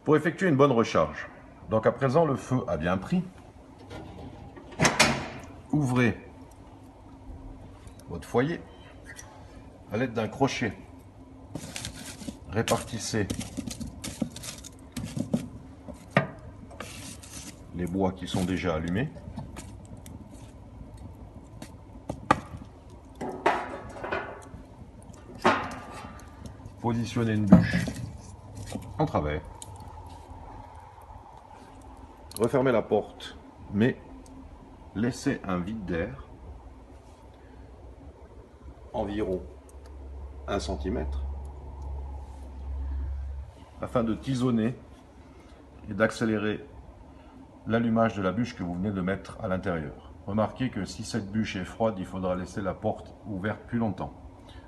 pour effectuer une bonne recharge. Donc à présent, le feu a bien pris. Ouvrez votre foyer à l'aide d'un crochet. Répartissez les bois qui sont déjà allumés. Positionnez une bûche en travers. Refermez la porte, mais laissez un vide d'air, environ 1 cm, afin de tisonner et d'accélérer l'allumage de la bûche que vous venez de mettre à l'intérieur. Remarquez que si cette bûche est froide, il faudra laisser la porte ouverte plus longtemps.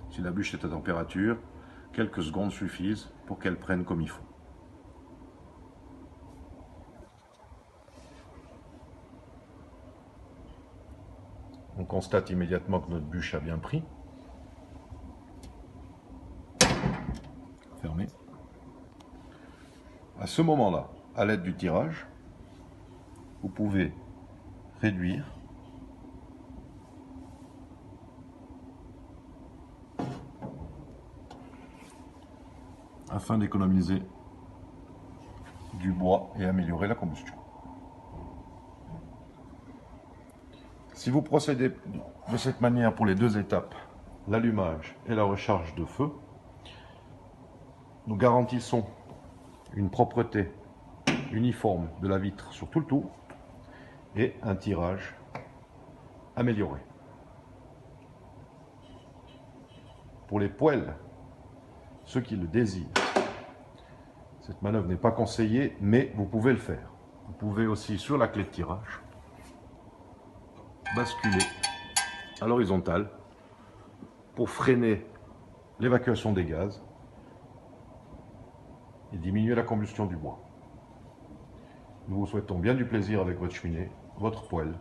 Si la bûche est à température, quelques secondes suffisent pour qu'elle prenne comme il faut. On constate immédiatement que notre bûche a bien pris. Fermez. À ce moment-là, à l'aide du tirage, vous pouvez réduire afin d'économiser du bois et améliorer la combustion. Si vous procédez de cette manière pour les deux étapes, l'allumage et la recharge de feu, nous garantissons une propreté uniforme de la vitre sur tout le tour et un tirage amélioré. Pour les poêles, ceux qui le désirent, cette manœuvre n'est pas conseillée, mais vous pouvez le faire. Vous pouvez aussi, sur la clé de tirage, basculer à l'horizontale pour freiner l'évacuation des gaz et diminuer la combustion du bois. Nous vous souhaitons bien du plaisir avec votre cheminée, votre poêle.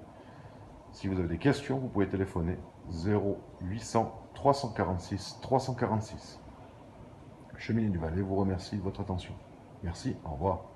Si vous avez des questions, vous pouvez téléphoner 0800 346 346. Cheminée du Valais vous remercie de votre attention. Merci, au revoir.